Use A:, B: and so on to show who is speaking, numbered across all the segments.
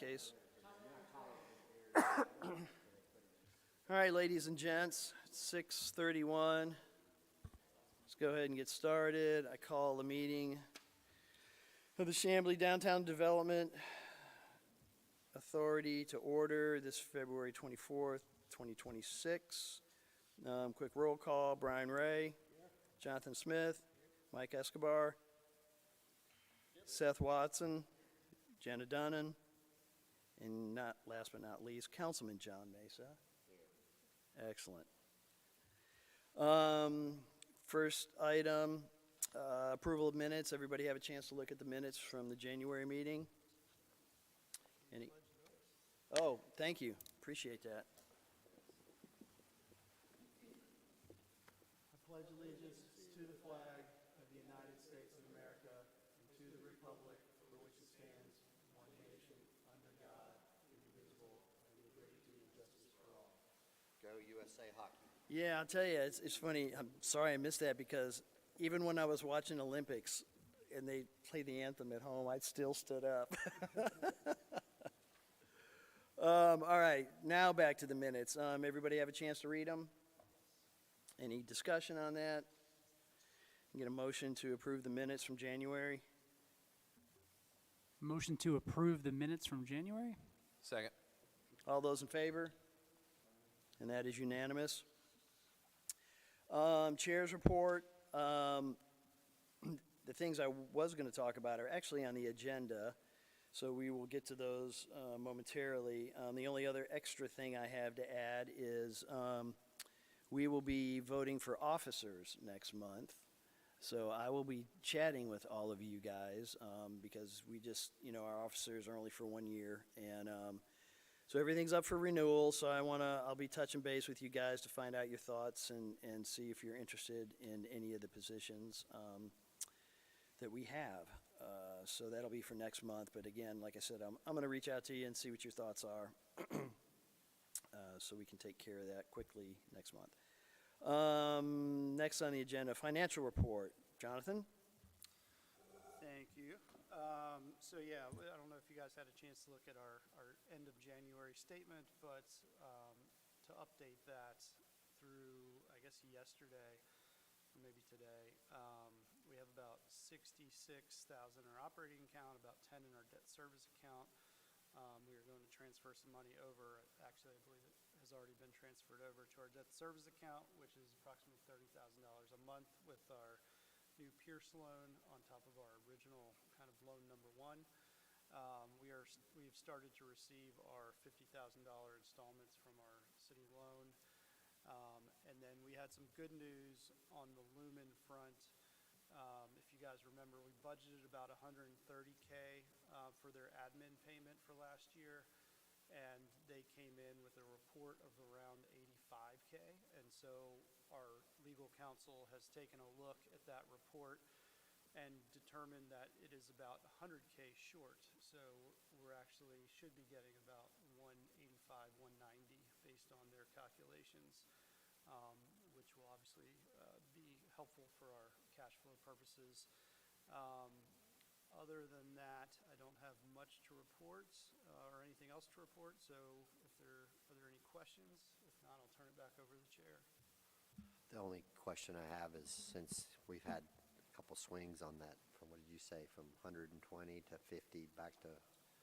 A: case. All right, ladies and gents, it's 6:31. Let's go ahead and get started. I call the meeting of the Chamblee Downtown Development Authority to order this February 24th, 2026. Quick roll call: Brian Ray, Jonathan Smith, Mike Escobar, Seth Watson, Jenna Dunnan, and not last but not least, Councilman John Mesa. Excellent. First item, approval of minutes. Everybody have a chance to look at the minutes from the January meeting? Any? Oh, thank you. Appreciate that. I pledge allegiance to the flag of the United States of America and to the republic for which it stands, one nation, under God, indivisible, and with liberty and justice for all.
B: Go USA Hockey.
A: Yeah, I'll tell you, it's funny. I'm sorry I missed that because even when I was watching Olympics and they played the anthem at home, I still stood up. All right, now back to the minutes. Everybody have a chance to read them? Any discussion on that? Get a motion to approve the minutes from January?
C: Motion to approve the minutes from January?
B: Second.
A: All those in favor? And that is unanimous. Chair's report. The things I was going to talk about are actually on the agenda, so we will get to those momentarily. The only other extra thing I have to add is we will be voting for officers next month. So I will be chatting with all of you guys because we just, our officers are only for 1 year. And so everything's up for renewal. So I'll be touching base with you guys to find out your thoughts and see if you're interested in any of the positions that we have. So that'll be for next month. But again, like I said, I'm going to reach out to you and see what your thoughts are so we can take care of that quickly next month. Next on the agenda, financial report. Jonathan?
D: Thank you. So yeah, I don't know if you guys had a chance to look at our end of January statement, but to update that through, I guess, yesterday, or maybe today, we have about 66,000 in our operating account, about 10 in our debt service account. We are going to transfer some money over. Actually, I believe it has already been transferred over to our debt service account, which is approximately $30,000 a month with our new Pierce loan on top of our original kind of loan number one. We've started to receive our $50,000 installments from our city loan. And then we had some good news on the Lumen front. If you guys remember, we budgeted about $130K for their admin payment for last year, and they came in with a report of around $85K. And so our legal counsel has taken a look at that report and determined that it is about $100K short. So we're actually should be getting about $185, $190 based on their calculations, which will obviously be helpful for our cash flow purposes. Other than that, I don't have much to report or anything else to report. So are there any questions? If not, I'll turn it back over to the chair.
B: The only question I have is, since we've had a couple swings on that, from what did you say, from 120 to 50 back to,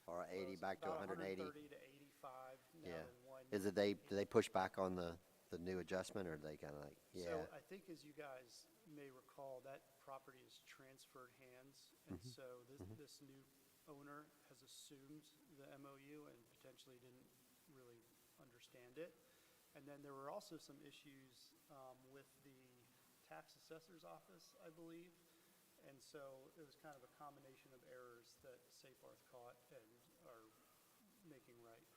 B: or 80 back to 180?
D: 130 to 85.
B: Yeah. Is it do they push back on the new adjustment, or are they kind of like, yeah?
D: So I think, as you guys may recall, that property is transferred hands, and so this new owner has assumed the MOU and potentially didn't really understand it. And then there were also some issues with the tax assessor's office, I believe. And so it was kind of a combination of errors that Safarth caught and are making right.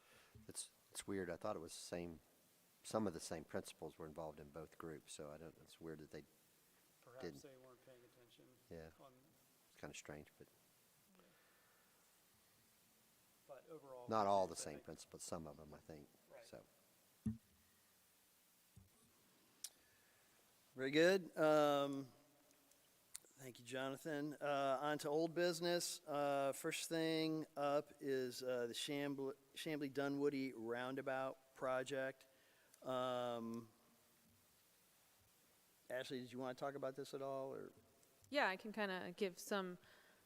B: It's weird. I thought it was some of the same principles were involved in both groups, so it's weird that they
D: Perhaps
B: didn't.
D: they weren't paying attention.
B: Yeah. It's kind of strange, but
D: But overall,
B: not all the
D: I
B: same
D: think-
B: principles, some of them, I think.
D: Right.
B: So,
A: Very good. Thank you, Jonathan. On to old business. First thing up is the Chamblee-Dunwoody Roundabout project. Ashley, did you want to talk about this at all, or?
E: Yeah, I can kind of give some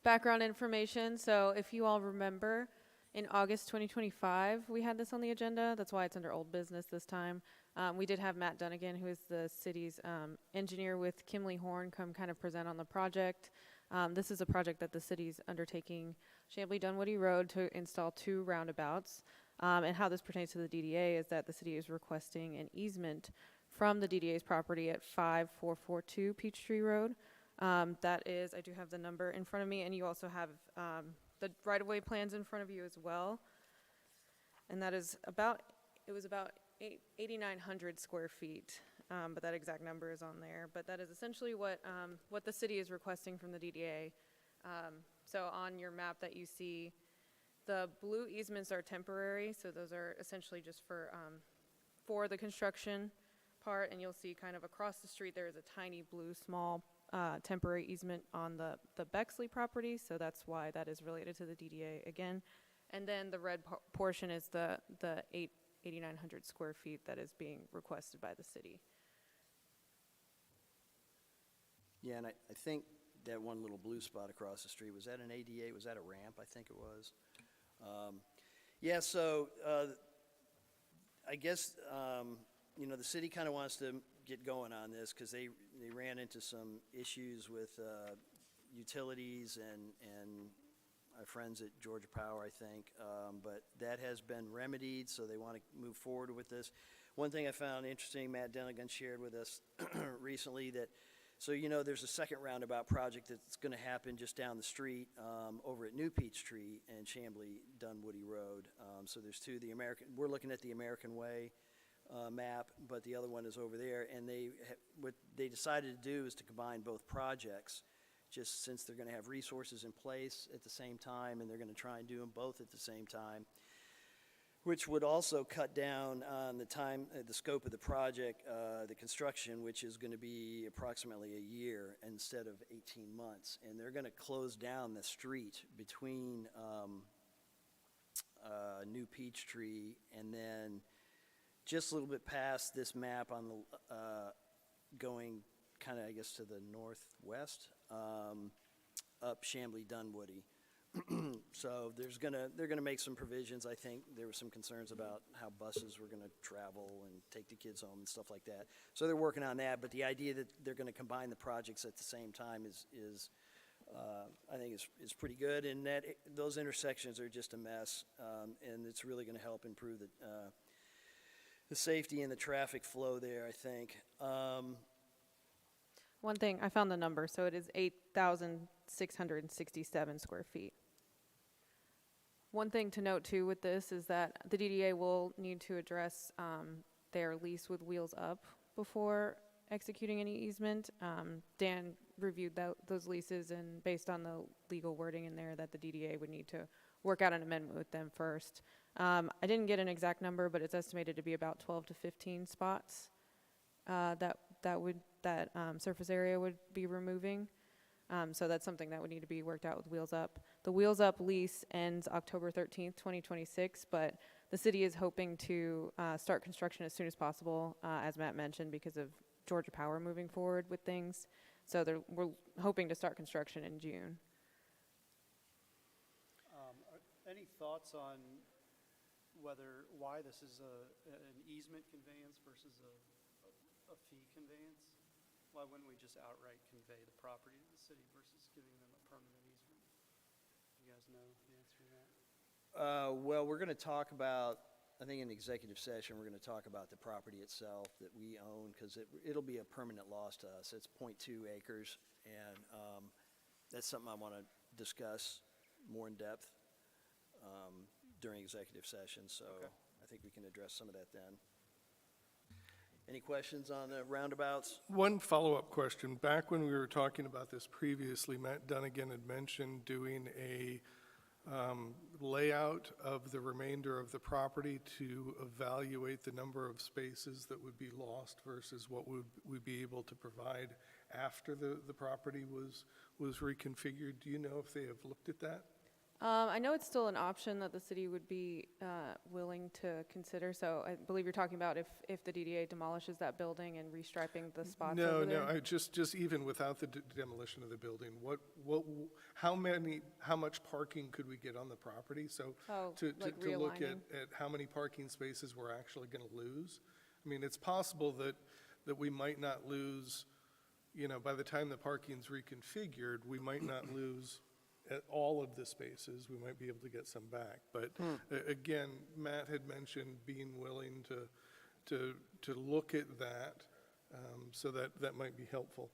E: background information. So if you all remember, in August 2025, we had this on the agenda. That's why it's under old business this time. We did have Matt Dunnigan, who is the city's engineer with Kimley Horn, come kind of present on the project. This is a project that the city's undertaking, Chamblee-Dunwoody Road, to install 2 roundabouts. And how this pertains to the DDA is that the city is requesting an easement from the DDA's property at 5442 Peachtree Road. That is, I do have the number in front of me, and you also have the right-of-way plans in front of you as well. And that is about, it was about 8,900 square feet, but that exact number is on there. But that is essentially what the city is requesting from the DDA. So on your map that you see, the blue easements are temporary, so those are essentially just for the construction part, and you'll see kind of across the street there is a tiny blue small temporary easement on the Bexley property, so that's why that is related to the DDA again. And then the red portion is the 8,900 square feet that is being requested by the city.
A: Yeah, and I think that one little blue spot across the street, was that an ADA? Was that a ramp? I think it was. Yeah, so I guess, the city kind of wants to get going on this because they ran into some issues with utilities and our friends at Georgia Power, I think. But that has been remedied, so they want to move forward with this. One thing I found interesting, Matt Dunnigan shared with us recently that, so there's a second roundabout project that's going to happen just down the street over at New Peachtree and Chamblee-Dunwoody Road. So there's 2. We're looking at the American Way map, but the other one is over there. And what they decided to do is to combine both projects, just since they're going to have resources in place at the same time, and they're going to try and do them both at the same time, which would also cut down on the time, the scope of the project, the construction, which is going to be approximately a year instead of 18 months. And they're going to close down the street between New Peachtree and then just a little bit past this map on the going kind of, I guess, to the northwest, up Chamblee-Dunwoody. So they're gonna make some provisions. I think there were some concerns about how buses were gonna travel and take the kids home and stuff like that. So they're working on that, but the idea that they're gonna combine the projects at the same time is I think is pretty good. And those intersections are just a mess, and it's really gonna help improve the safety and the traffic flow there, I think.
E: One thing, I found the number, so it is 8,667 square feet. One thing to note too with this is that the DDA will need to address their lease with Wheels Up before executing any easement. Dan reviewed those leases, and based on the legal wording in there, that the DDA would need to work out an amendment with them first. I didn't get an exact number, but it's estimated to be about 12 to 15 spots that surface area would be removing. So that's something that would need to be worked out with Wheels Up. The Wheels Up lease ends October 13th, 2026, but the city is hoping to start construction as soon as possible, as Matt mentioned, because of Georgia Power moving forward with things. So we're hoping to start construction in June.
D: Any thoughts on why this is an easement conveyance versus a fee conveyance? Why wouldn't we just outright convey the property to the city versus giving them a permanent easement? You guys know the answer to that?
A: Well, we're going to talk about, I think in executive session, we're going to talk about the property itself that we own, because it'll be a permanent loss to us. It's 0.2 acres, and that's something I want to discuss more in depth during executive session, so
D: Okay.
A: I think we can address some of that then. Any questions on the roundabouts?
F: One follow-up question. Back when we were talking about this previously, Matt Dunnigan had mentioned doing a layout of the remainder of the property to evaluate the number of spaces that would be lost versus what would we be able to provide after the property was reconfigured? Do you know if they have looked at that?
E: I know it's still an option that the city would be willing to consider, so I believe you're talking about if the DDA demolishes that building and restriping the spots
F: No,
E: over there?
F: no, just even without the demolition of the building, how much parking could we get on the property? So
E: Oh,
F: to
E: like
F: look at
E: realigning.
F: how many parking spaces we're actually going to lose. I mean, it's possible that we might not lose, by the time the parking's reconfigured, we might not lose at all of the spaces. We might be able to get some back. But again, Matt had mentioned being willing to look at that, so that might be helpful.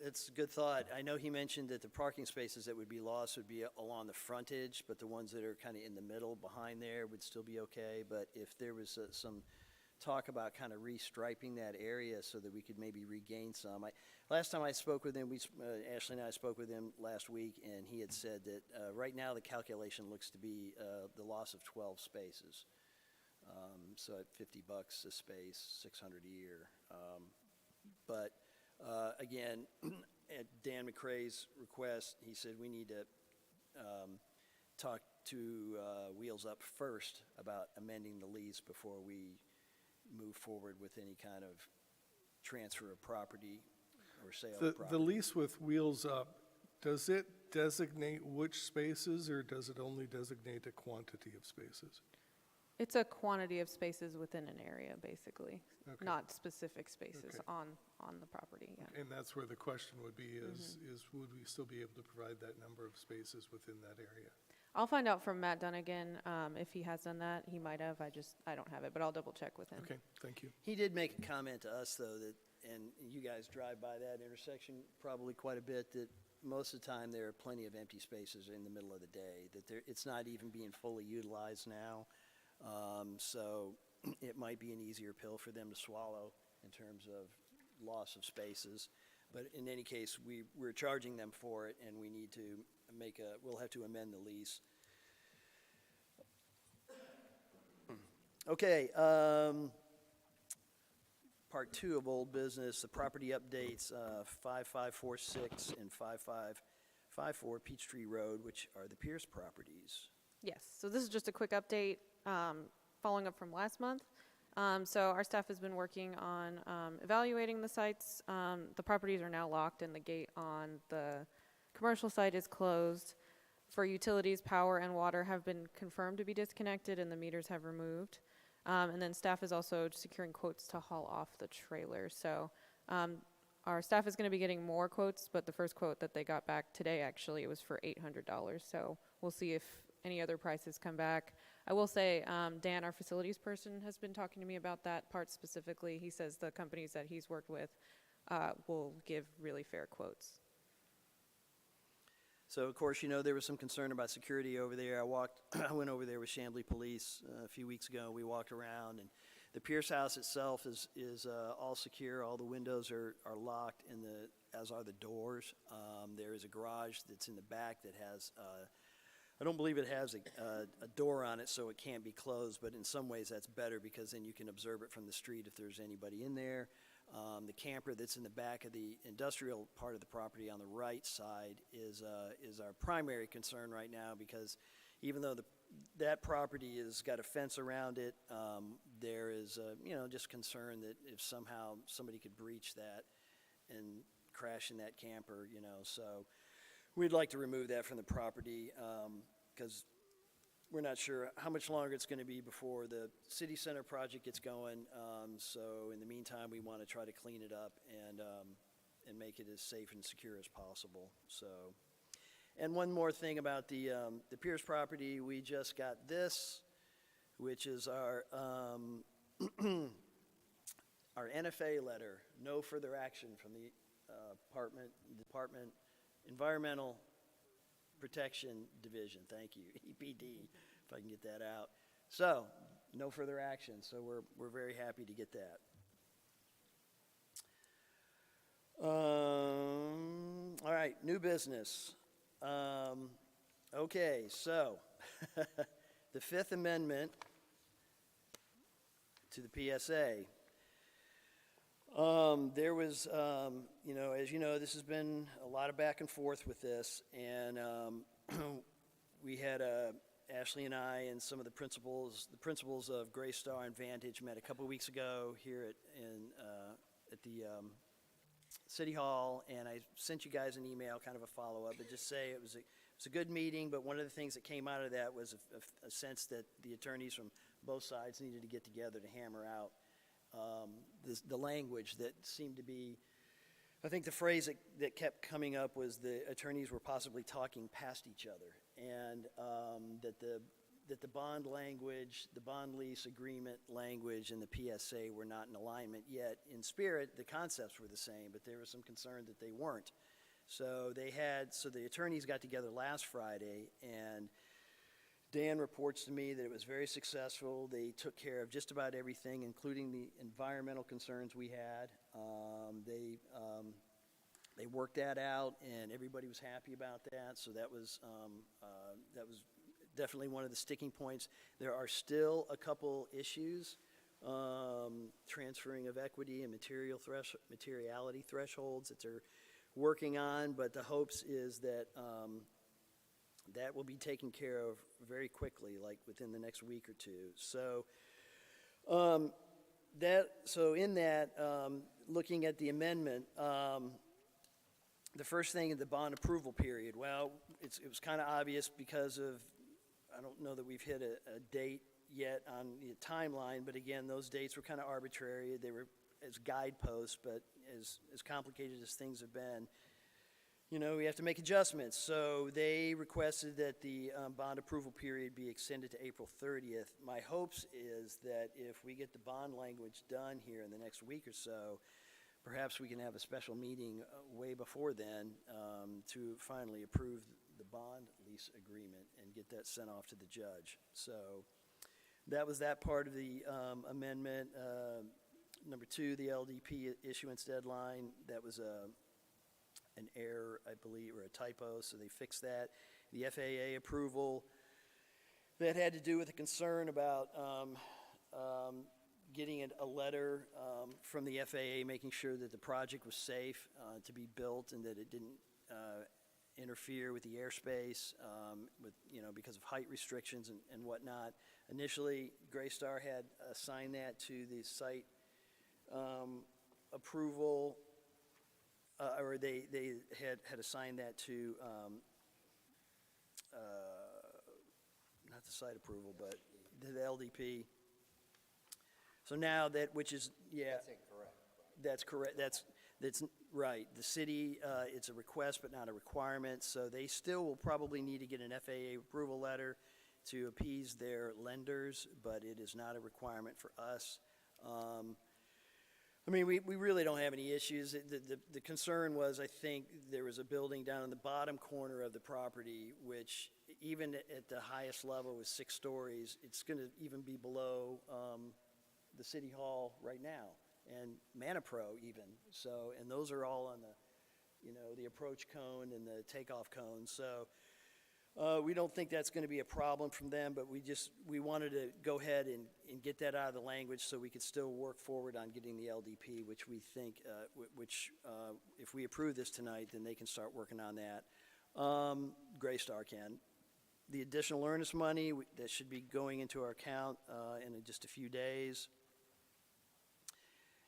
A: It's a good thought. I know he mentioned that the parking spaces that would be lost would be along the frontage, but the ones that are kind of in the middle behind there would still be okay. But if there was some talk about kind of restriping that area so that we could maybe regain some. Last time I spoke with him, Ashley and I spoke with him last week, and he had said that right now the calculation looks to be the loss of 12 spaces. So at $50 a space, $600 a year. But again, at Dan McCrae's request, he said we need to talk to Wheels Up first about amending the lease before we move forward with any kind of transfer of property or sale of property.
F: The lease with Wheels Up, does it designate which spaces, or does it only designate a quantity of spaces?
E: It's a quantity of spaces within an area, basically,
F: Okay.
E: not specific spaces
F: Okay.
E: on the property, yeah.
F: And that's where the question would be is would we still be able to provide that number of spaces within that area?
E: I'll find out from Matt Dunnigan if he has done that. He might have. I don't have it, but I'll double check with him.
F: Okay, thank you.
A: He did make a comment to us, though, that, and you guys drive by that intersection probably quite a bit, that most of the time there are plenty of empty spaces in the middle of the day, that it's not even being fully utilized now. So it might be an easier pill for them to swallow in terms of loss of spaces. But in any case, we're charging them for it, and we need to we'll have to amend the lease. Okay, part 2 of old business, the property updates, 5546 and 5554 Peachtree Road, which are the Pierce properties.
E: Yes, so this is just a quick update following up from last month. So our staff has been working on evaluating the sites. The properties are now locked and the gate on the commercial site is closed. For utilities, power and water have been confirmed to be disconnected and the meters have removed. And then staff is also securing quotes to haul off the trailer. So our staff is going to be getting more quotes, but the first quote that they got back today, actually, it was for $800. So we'll see if any other prices come back. I will say, Dan, our facilities person, has been talking to me about that part specifically. He says the companies that he's worked with will give really fair quotes.
A: So, of course, there was some concern about security over there. I went over there with Chamblee Police a few weeks ago. We walked around, and the Pierce house itself is all secure. All the windows are locked, as are the doors. There is a garage that's in the back that has, I don't believe it has a door on it, so it can't be closed, but in some ways that's better because then you can observe it from the street if there's anybody in there. The camper that's in the back of the industrial part of the property on the right side is our primary concern right now, because even though that property has got a fence around it, there is just concern that if somehow somebody could breach that and crash in that camper, so we'd like to remove that from the property because we're not sure how much longer it's going to be before the city center project gets going. So in the meantime, we want to try to clean it up and make it as safe and secure as possible. So, and one more thing about the Pierce property, we just got this, which is our our NFA letter, no further action from the Department Environmental Protection Division, thank you, EPD, if I can get that out. So, no further action, so we're very happy to get that. All right, new business. Okay, so, the Fifth Amendment to the PSA. There was, as you know, this has been a lot of back and forth with this, and we had Ashley and I and some of the principals of Greystar and Vantage met a couple of weeks ago here at the City Hall, and I sent you guys an email, kind of a follow-up, but just say it was a good meeting, but one of the things that came out of that was a sense that the attorneys from both sides needed to get together to hammer out the language that seemed to be, I think the phrase that kept coming up was the attorneys were possibly talking past each other, and that the bond language, the bond lease agreement language, and the PSA were not in alignment, yet in spirit, the concepts were the same, but there was some concern that they weren't. So the attorneys got together last Friday, and Dan reports to me that it was very successful. They took care of just about everything, including the environmental concerns we had. They worked that out, and everybody was happy about that. So that was definitely one of the sticking points. There are still a couple issues, transferring of equity and materiality thresholds that they're working on, but the hopes is that that will be taken care of very quickly, like within the next week or two. So looking at the amendment, the first thing in the bond approval period, well, it was kind of obvious because of, I don't know that we've hit a date yet on the timeline, but again, those dates were kind of arbitrary. They were as guideposts, but as complicated as things have been, we have to make adjustments. So they requested that the bond approval period be extended to April 30th. My hopes is that if we get the bond language done here in the next week or so, perhaps we can have a special meeting way before then to finally approve the bond lease agreement and get that sent off to the judge. So that was that part of the amendment. Number two, the LDP issuance deadline, that was an error, I believe, or a typo, so they fixed that. The FAA approval, that had to do with a concern about getting a letter from the FAA making sure that the project was safe to be built and that it didn't interfere with the airspace because of height restrictions and whatnot. Initially, Greystar had assigned that to the site approval, or they had assigned that to, not the site approval, but the LDP. So now that, which is, yeah.
B: That's incorrect.
A: That's correct. That's right. The city, it's a request but not a requirement, so they still will probably need to get an FAA approval letter to appease their lenders, but it is not a requirement for us. We really don't have any issues. The concern was, I think, there was a building down in the bottom corner of the property, which even at the highest level was 6 stories, it's going to even be below the City Hall right now, and Manipro even. So, and those are all on the approach cone and the takeoff cone. So we don't think that's going to be a problem from them, but we wanted to go ahead and get that out of the language so we could still work forward on getting the LDP, which we think, if we approve this tonight, then they can start working on that. Greystar can. The additional earnest money, that should be going into our account in just a few days.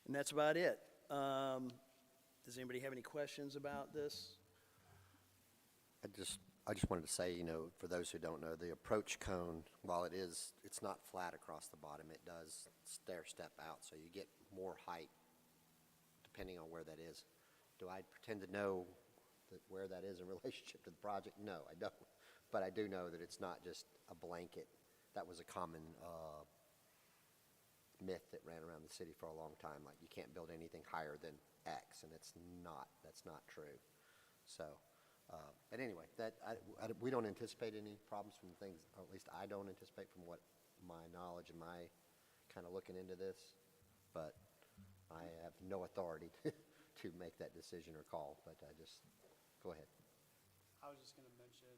A: And that's about it. Does anybody have any questions about this?
B: I just wanted to say, for those who don't know, the approach cone, while it's not flat across the bottom, it does stair step out, so you get more height depending on where that is. Do I pretend to know where that is in relationship to the project? No, I don't. But I do know that it's not just a blanket. That was a common myth that ran around the city for a long time, like you can't build anything higher than X, and that's not true. So, but anyway, we don't anticipate any problems from things, or at least I don't anticipate from what my knowledge and my kind of looking into this, but I have no authority to make that decision or call, but go ahead.
D: I was just going to mention,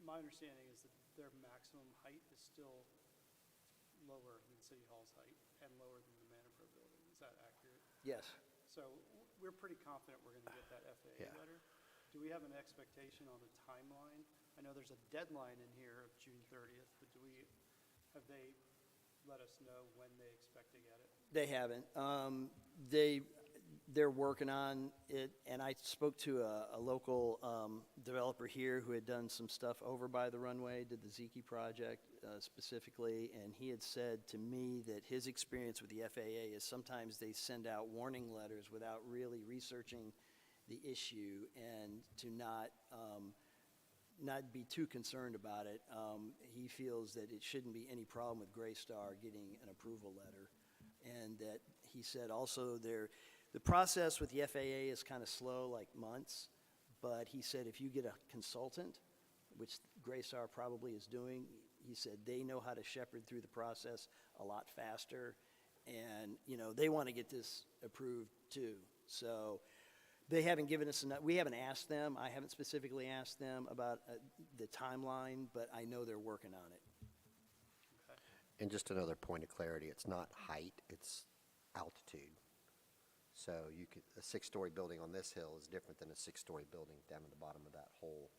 D: my understanding is that their maximum height is still lower than City Hall's height and lower than the Manipro building. Is that accurate?
A: Yes.
D: So we're pretty confident we're going to get that FAA
B: Yeah.
D: letter. Do we have an expectation on the timeline? I know there's a deadline in here of June 30th, but have they let us know when they expect to get it?
A: They haven't. They're working on it, and I spoke to a local developer here who had done some stuff over by the runway, did the Ziki project specifically, and he had said to me that his experience with the FAA is sometimes they send out warning letters without really researching the issue, and to not be too concerned about it. He feels that it shouldn't be any problem with Greystar getting an approval letter, and that he said also the process with the FAA is kind of slow, like months, but he said if you get a consultant, which Greystar probably is doing, he said they know how to shepherd through the process a lot faster, and, you know, they want to get this approved too. So they haven't given us enough, we haven't asked them, I haven't specifically asked them about the timeline, but I know they're working on it.
B: And just another point of clarity, it's not height, it's altitude. So a six-story building on this hill is different than a six-story building down at the bottom of that hole.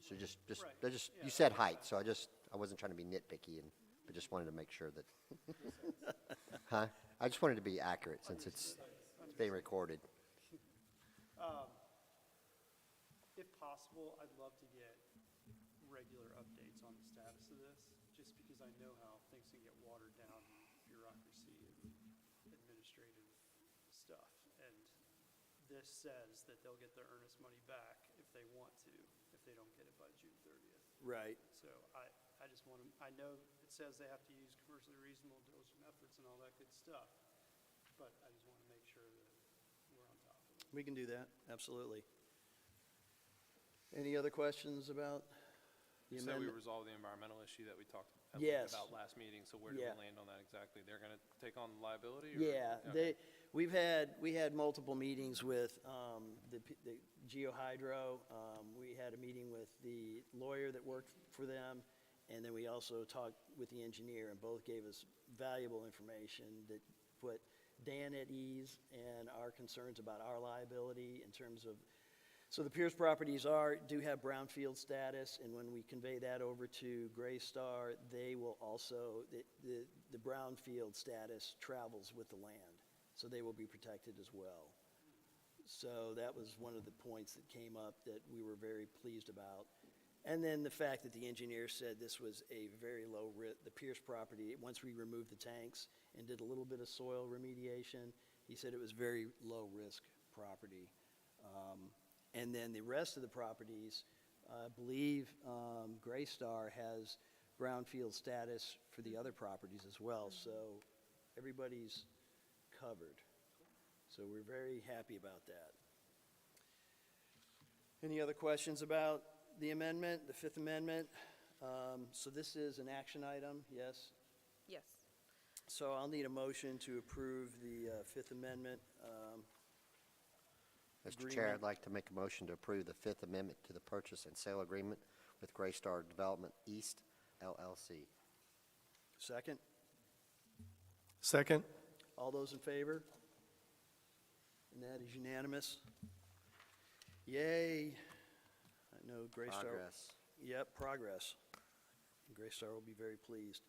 B: So
D: Right, yeah,
B: you said height, so I wasn't trying to be nitpicky, but just wanted to make sure that, huh? I just wanted to be accurate since it's being recorded.
D: If possible, I'd love to get regular updates on the status of this, just because I know how things can get watered down in bureaucracy and administrative stuff. And this says that they'll get their earnest money back if they want to, if they don't get it by June 30th.
A: Right.
D: So I just want to, I know it says they have to use commercially reasonable diligent efforts and all that good stuff, but I just want to make sure that we're on top of it.
A: We can do that, absolutely. Any other questions about the
G: You said we
A: amendment?
G: resolved the environmental issue that we talked
A: Yes.
G: about last meeting, so where do
A: Yeah.
G: we land on that exactly? They're gonna take on liability? or-
A: Yeah,
G: Okay.
A: we had multiple meetings with the GeoHydro. We had a meeting with the lawyer that worked for them, and then we also talked with the engineer, and both gave us valuable information that put Dan at ease and our concerns about our liability in terms of, so the Pierce properties do have brownfield status, and when we convey that over to Greystar, they will also, the brownfield status travels with the land, so they will be protected as well. So that was one of the points that came up that we were very pleased about. And then the fact that the engineer said this was a very low risk, the Pierce property, once we removed the tanks and did a little bit of soil remediation, he said it was very low-risk property. And then the rest of the properties, I believe Greystar has brownfield status for the other properties as well, so everybody's covered. So we're very happy about that. Any other questions about the amendment, the Fifth Amendment? So this is an action item, yes?
E: Yes.
A: So I'll need a motion to approve the Fifth Amendment.
B: Mr. Chair, I'd
A: Agreement.
B: like to make a motion to approve the Fifth Amendment to the purchase and sale agreement with Greystar Development East LLC.
A: Second?
F: Second?
A: All those in favor? And that is unanimous. Yay. I know Greystar.
B: Progress.
A: Yep, progress. Greystar will be very pleased.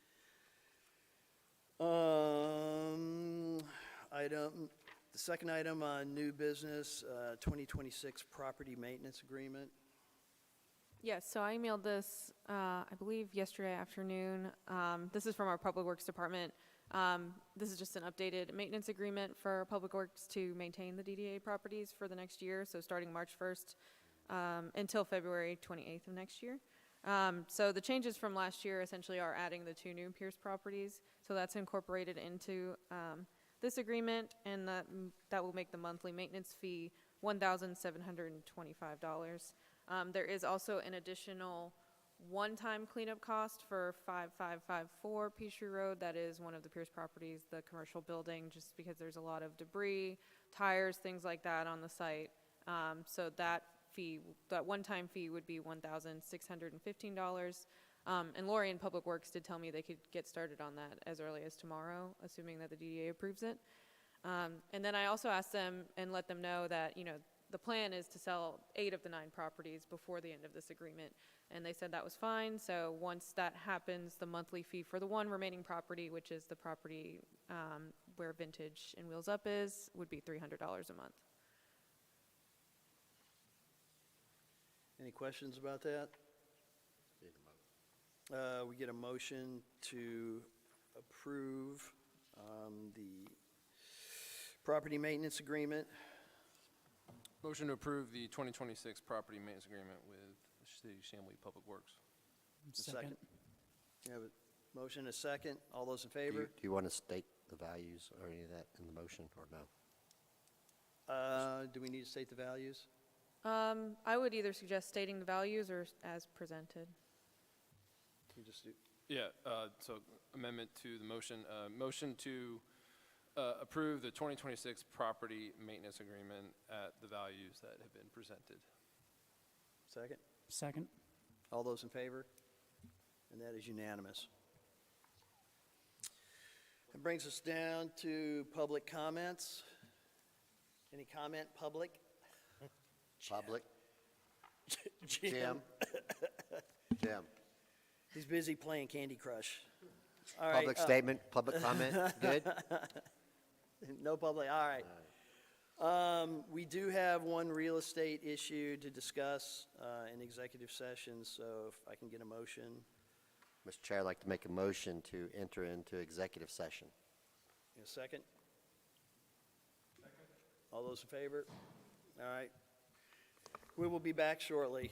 A: The second item on new business, 2026 property maintenance agreement.
E: Yes, so I emailed this, I believe, yesterday afternoon. This is from our Public Works Department. This is just an updated maintenance agreement for Public Works to maintain the DDA properties for the next year, so starting March 1st until February 28th of next year. So the changes from last year essentially are adding the 2 new Pierce properties, so that's incorporated into this agreement, and that will make the monthly maintenance fee $1,725. There is also an additional one-time cleanup cost for 5554 Peachtree Road. That is one of the Pierce properties, the commercial building, just because there's a lot of debris, tires, things like that on the site. So that fee, that one-time fee would be $1,615. And Lori in Public Works did tell me they could get started on that as early as tomorrow, assuming that the DDA approves it. And then I also asked them and let them know that, the plan is to sell 8 of the 9 properties before the end of this agreement. And they said that was fine. So once that happens, the monthly fee for the one remaining property, which is the property where Vintage and Wheels Up is, would be $300 a month.
A: Any questions about that? We get a motion to approve the property maintenance agreement.
G: Motion to approve the 2026 property maintenance agreement with the City of Chamblee Public Works.
A: Second. You have a motion, a second. All those in
B: Do
A: favor?
B: you want to state the values or any of that in the motion, or no?
A: Do we need to state the values?
E: I would either suggest stating the values or as presented.
A: We just do,
G: Yeah, so amendment to the motion, motion to approve the 2026 property maintenance agreement at the values that have been presented.
A: second?
C: Second.
A: All those in favor? And that is unanimous. That brings us down to public comments. Any comment, public?
B: Public? Jim? Jim?
A: He's busy playing Candy Crush. All right,
B: Public statement, public comment, good?
A: No public, all right. We do have one real estate issue to discuss in executive session, so if I can get a motion.
B: Mr. Chair, I'd like to make a motion to enter into executive session.
A: In a second? All those in favor? All right. We will be back shortly.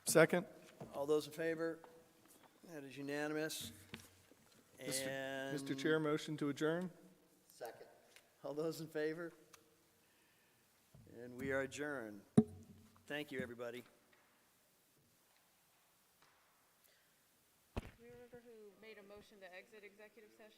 F: Second?
A: All those in favor? That is unanimous. And
F: Mr. Chair, motion to adjourn?
B: Second.
A: all those in favor? And we are adjourned. Thank you, everybody.
E: Do you remember who made a motion to exit executive session?